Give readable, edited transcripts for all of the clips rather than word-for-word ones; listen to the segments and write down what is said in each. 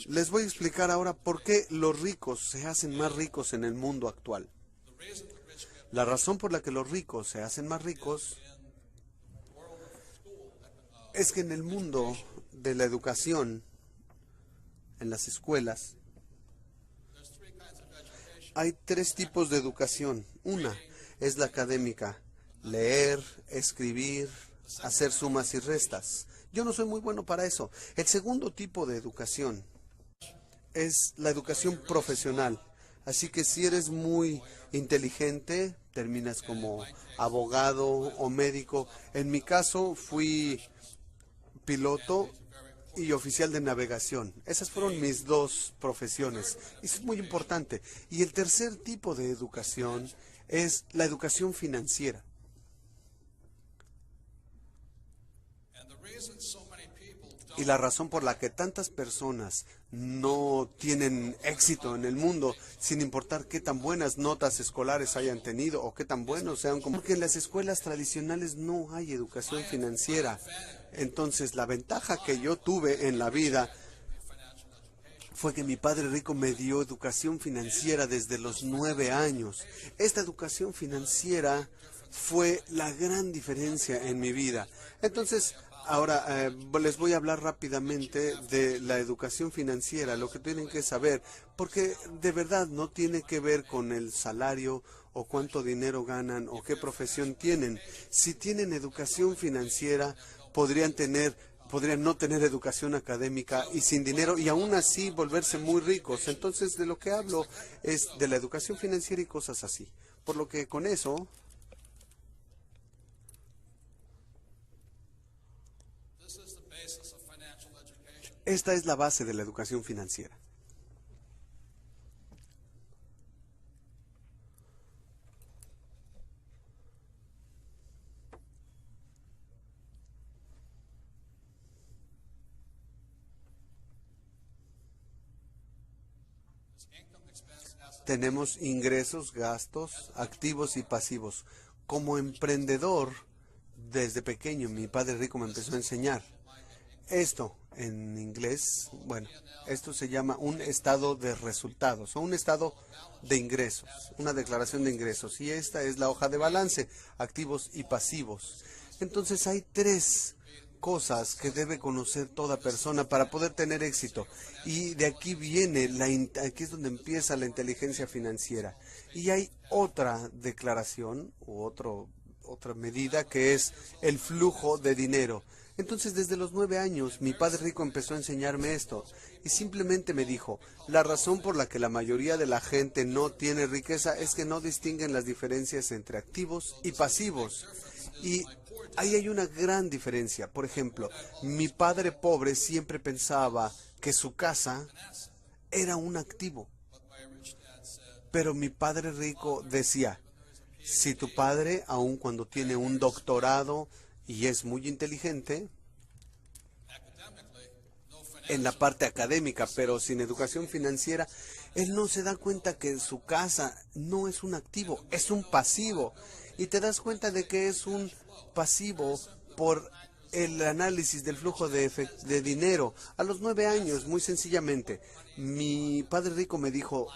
Les voy a explicar ahora por qué los ricos se hacen más ricos en el mundo actual. La razón por la que los ricos se hacen más ricos es que en el mundo de la educación, en las escuelas, hay tres tipos de educación. Una es la académica: leer, escribir, hacer sumas y restas. Yo no soy muy bueno para eso. El segundo tipo de educación es la educación profesional. Así que si eres muy inteligente, terminas como abogado o médico. En mi caso fui piloto y oficial de navegación. Esas fueron mis dos profesiones. Eso es muy importante. Y el tercer tipo de educación es la educación financiera. Y la razón por la que tantas personas no tienen éxito en el mundo, sin importar qué tan buenas notas escolares hayan tenido o qué tan buenos sean, como que en las escuelas tradicionales no hay educación financiera. Entonces, la ventaja que yo tuve en la vida fue que mi padre rico me dio educación financiera desde los 9 años. Esta educación financiera fue la gran diferencia en mi vida. Entonces, ahora les voy a hablar rápidamente de la educación financiera, lo que tienen que saber, porque de verdad no tiene que ver con el salario o cuánto dinero ganan o qué profesión tienen. Si tienen educación financiera, podrían no tener educación académica y sin dinero y aún así volverse muy ricos. Entonces, de lo que hablo es de la educación financiera y cosas así. Por lo que con eso, esta es la base de la educación financiera. Tenemos ingresos, gastos, activos y pasivos. Como emprendedor, desde pequeño, mi padre rico me empezó a enseñar. Esto, en inglés, bueno, esto se llama un estado de resultados o un estado de ingresos, una declaración de ingresos. Y esta es la hoja de balance, activos y pasivos. Entonces hay tres cosas que debe conocer toda persona para poder tener éxito. Y de aquí viene, aquí es donde empieza la inteligencia financiera. Y hay otra declaración u otra medida que es el flujo de dinero. Entonces, desde los 9 años, mi padre rico empezó a enseñarme esto y simplemente me dijo, la razón por la que la mayoría de la gente no tiene riqueza es que no distinguen las diferencias entre activos y pasivos. Y ahí hay una gran diferencia. Por ejemplo, mi padre pobre siempre pensaba que su casa era un activo, pero mi padre rico decía, si tu padre, aun cuando tiene un doctorado y es muy inteligente en la parte académica, pero sin educación financiera, él no se da cuenta que su casa no es un activo, es un pasivo. Y te das cuenta de que es un pasivo por el análisis del flujo de dinero. A los 9 años, muy sencillamente, mi padre rico me dijo,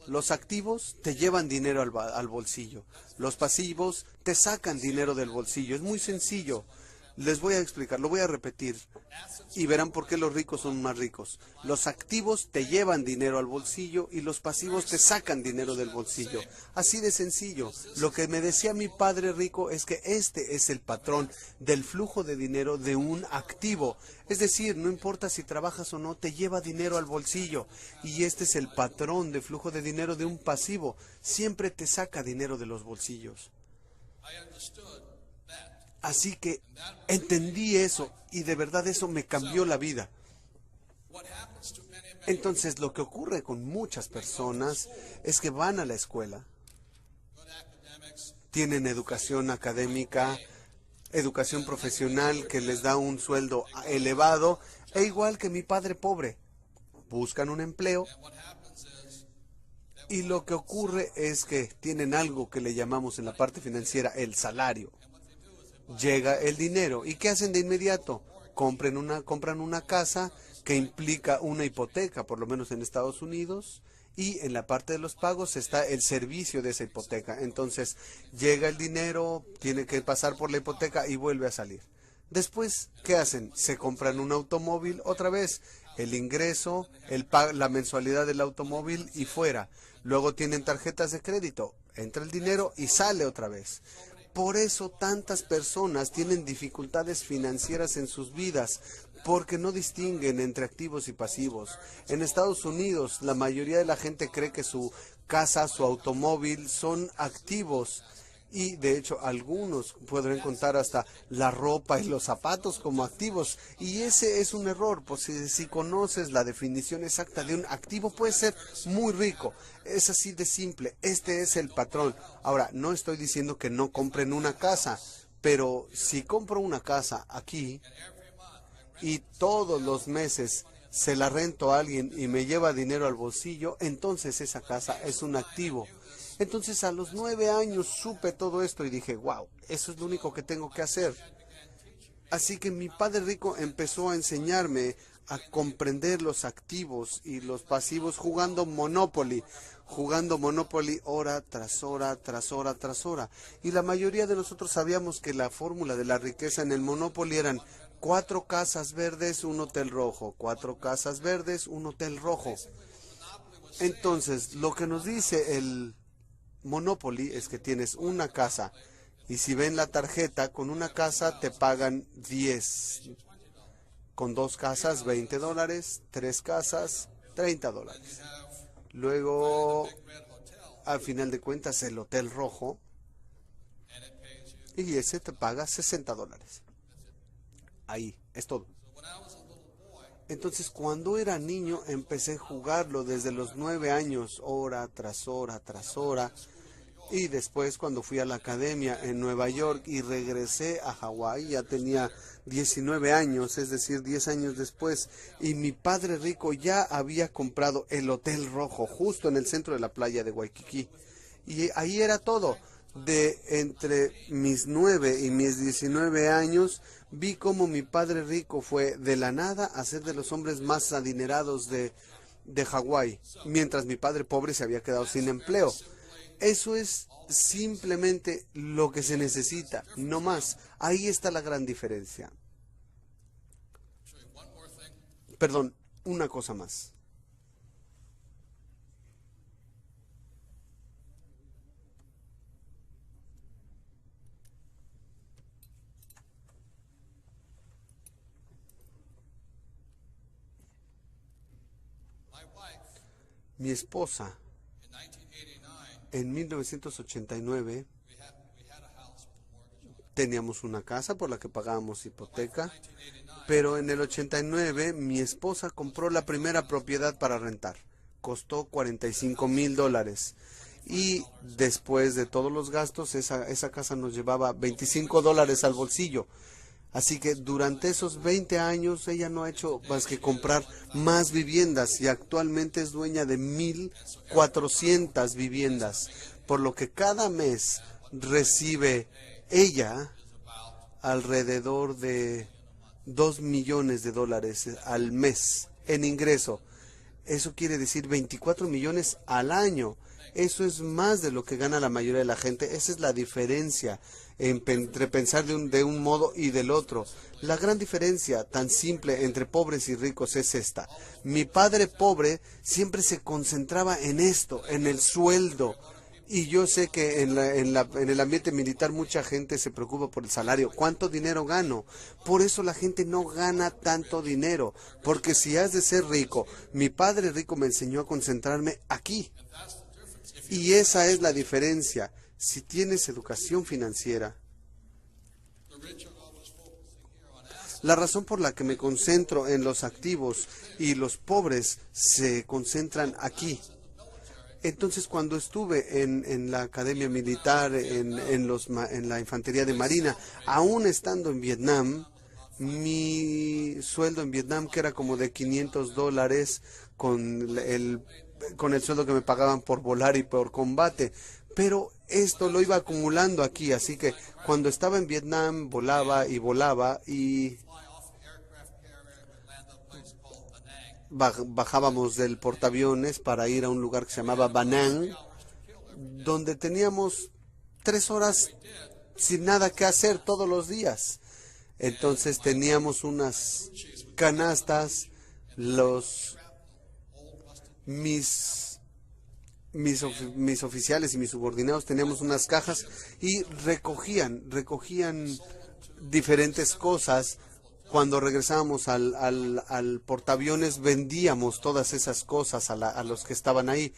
los activos te llevan dinero al bolsillo. Los pasivos te sacan dinero del bolsillo. Es muy sencillo. Les voy a explicar, lo voy a repetir y verán por qué los ricos son más ricos. Los activos te llevan dinero al bolsillo y los pasivos te sacan dinero del bolsillo. Así de sencillo. Lo que me decía mi padre rico es que este es el patrón del flujo de dinero de un activo. Es decir, no importa si trabajas o no, te lleva dinero al bolsillo. Y este es el patrón de flujo de dinero de un pasivo. Siempre te saca dinero de los bolsillos. Así que entendí eso y de verdad eso me cambió la vida. Entonces lo que ocurre con muchas personas es que van a la escuela, tienen educación académica, educación profesional que les da un sueldo elevado, e igual que mi padre pobre, buscan un empleo y lo que ocurre es que tienen algo que le llamamos en la parte financiera el salario. Llega el dinero. ¿Y qué hacen de inmediato? compran una casa que implica una hipoteca, por lo menos en Estados Unidos, y en la parte de los pagos está el servicio de esa hipoteca. Entonces llega el dinero, tiene que pasar por la hipoteca y vuelve a salir. Después, ¿qué hacen? Se compran un automóvil otra vez, el ingreso, la mensualidad del automóvil y fuera. Luego tienen tarjetas de crédito, entra el dinero y sale otra vez. Por eso tantas personas tienen dificultades financieras en sus vidas, porque no distinguen entre activos y pasivos. En Estados Unidos, la mayoría de la gente cree que su casa, su automóvil son activos. Y de hecho algunos podrán contar hasta la ropa y los zapatos como activos. Y ese es un error, pues si conoces la definición exacta de un activo, puede ser muy rico. Es así de simple. Este es el patrón. Ahora, no estoy diciendo que no compren una casa, pero si compro una casa aquí y todos los meses se la rento a alguien y me lleva dinero al bolsillo, entonces esa casa es un activo. Entonces a los 9 años supe todo esto y dije, wow, eso es lo único que tengo que hacer. Así que mi padre rico empezó a enseñarme a comprender los activos y los pasivos jugando Monopoly hora tras hora, tras hora, tras hora. Y la mayoría de nosotros sabíamos que la fórmula de la riqueza en el Monopoly eran 4 casas verdes, un hotel rojo, 4 casas verdes, un hotel rojo. Entonces, lo que nos dice el Monopoly es que tienes una casa y si ven la tarjeta, con una casa te pagan 10, con 2 casas $20, 3 casas $30. Luego, al final de cuentas, el hotel rojo y ese te paga $60. Ahí, es todo. Entonces, cuando era niño, empecé a jugarlo desde los 9 años, hora tras hora, tras hora. Y después, cuando fui a la academia en Nueva York y regresé a Hawái, ya tenía 19 años, es decir, 10 años después. Y mi padre rico ya había comprado el Hotel Rojo, justo en el centro de la playa de Waikiki. Y ahí era todo. De entre mis 9 y mis 19 años, vi cómo mi padre rico fue de la nada a ser de los hombres más adinerados de Hawái, mientras mi padre pobre se había quedado sin empleo. Eso es simplemente lo que se necesita, no más. Ahí está la gran diferencia. Perdón, una cosa más. Mi esposa, en 1989, teníamos una casa por la que pagábamos hipoteca, pero en el 89 mi esposa compró la primera propiedad para rentar. Costó $45,000. Y después de todos los gastos, esa casa nos llevaba $25 al bolsillo. Así que durante esos 20 años ella no ha hecho más que comprar más viviendas y actualmente es dueña de 1,400 viviendas, por lo que cada mes recibe ella alrededor de $2 millones al mes en ingreso. Eso quiere decir 24 millones al año. Eso es más de lo que gana la mayoría de la gente. Esa es la diferencia entre pensar de un modo y del otro. La gran diferencia tan simple entre pobres y ricos es esta. Mi padre pobre siempre se concentraba en esto, en el sueldo. Y yo sé que en el ambiente militar mucha gente se preocupa por el salario. ¿Cuánto dinero gano? Por eso la gente no gana tanto dinero. Porque si has de ser rico, mi padre rico me enseñó a concentrarme aquí. Y esa es la diferencia. Si tienes educación financiera, la razón por la que me concentro en los activos y los pobres se concentran aquí. Entonces, cuando estuve en la academia militar, en la infantería de marina, aún estando en Vietnam, mi sueldo en Vietnam, que era como de $500 con el sueldo que me pagaban por volar y por combate, pero esto lo iba acumulando aquí, así que cuando estaba en Vietnam volaba y bajábamos del portaaviones para ir a un lugar que se llamaba Banán, donde teníamos 3 horas sin nada que hacer todos los días. Entonces teníamos unas canastas, los mis mis oficiales y mis subordinados teníamos unas cajas y recogían diferentes cosas. Cuando regresábamos al portaaviones vendíamos todas esas cosas a los que estaban ahí,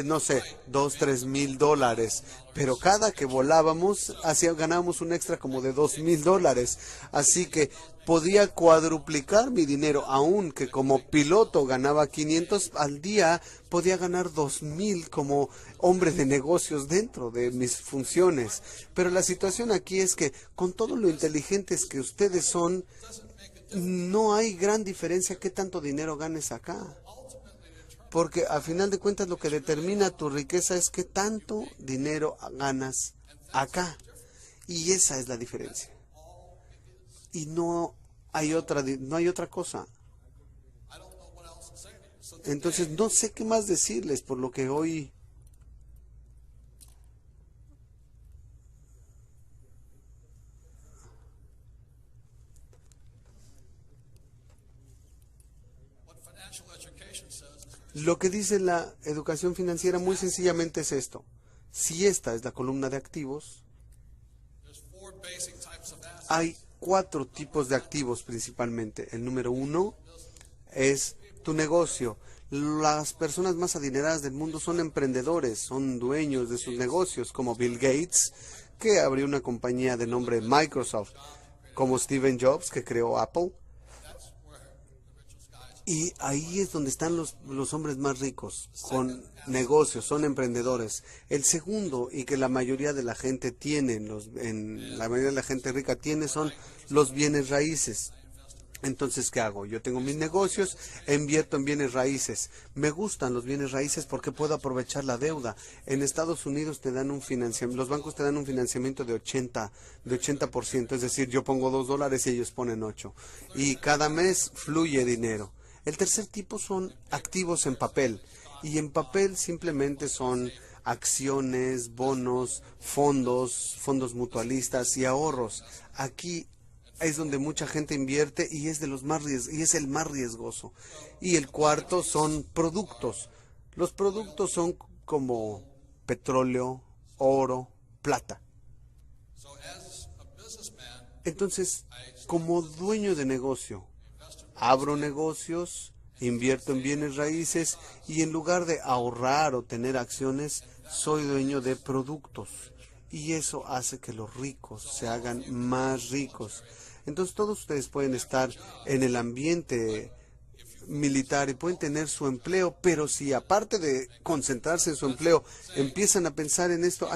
no sé, 2, 3 mil dólares, pero cada que volábamos ganábamos un extra como de 2 mil dólares, así que podía cuadruplicar mi dinero, aunque como piloto ganaba 500 al día, podía ganar 2,000 como hombre de negocios dentro de mis funciones. Pero la situación aquí es que con todo lo inteligentes que ustedes son, no hay gran diferencia qué tanto dinero ganes acá. Porque a final de cuentas lo que determina tu riqueza es qué tanto dinero ganas acá. Y esa es la diferencia. Y no hay otra cosa. Entonces no sé qué más decirles por lo que hoy. Lo que dice la educación financiera muy sencillamente es esto. Si esta es la columna de activos, hay 4 tipos de activos principalmente. El número 1 es tu negocio. Las personas más adineradas del mundo son emprendedores, son dueños de sus negocios, como Bill Gates, que abrió una compañía de nombre Microsoft, como Steve Jobs, que creó Apple. Y ahí es donde están los hombres más ricos, con negocios, son emprendedores. El segundo, y que la mayoría de la gente tiene, la mayoría de la gente rica tiene, son los bienes raíces. Entonces, ¿qué hago? Yo tengo mis negocios, invierto en bienes raíces. Me gustan los bienes raíces porque puedo aprovechar la deuda. En Estados Unidos te dan un financiamiento, los bancos te dan un financiamiento de 80%, es decir, yo pongo $2 y ellos ponen 8. Y cada mes fluye dinero. El tercer tipo son activos en papel. Y en papel simplemente son acciones, bonos, fondos mutualistas y ahorros. Aquí es donde mucha gente invierte y es el más riesgoso. Y el cuarto son productos. Los productos son como petróleo, oro, plata. Entonces, como dueño de negocio, abro negocios, invierto en bienes raíces y en lugar de ahorrar o tener acciones, soy dueño de productos. Y eso hace que los ricos se hagan más ricos. Entonces todos ustedes pueden estar en el ambiente militar y pueden tener su empleo, pero si aparte de concentrarse en su empleo empiezan a pensar en esto,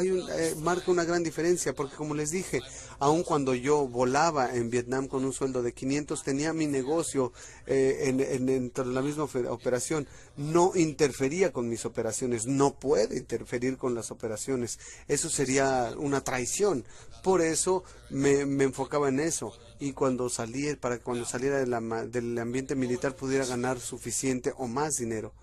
marca una gran diferencia, porque como les dije, aun cuando yo volaba en Vietnam con un sueldo de 500, tenía mi negocio dentro de la misma operación, no interfería con mis operaciones, no puede interferir con las operaciones, eso sería una traición. Por eso me enfocaba en eso, y para que cuando saliera del ambiente militar pudiera ganar suficiente o más dinero.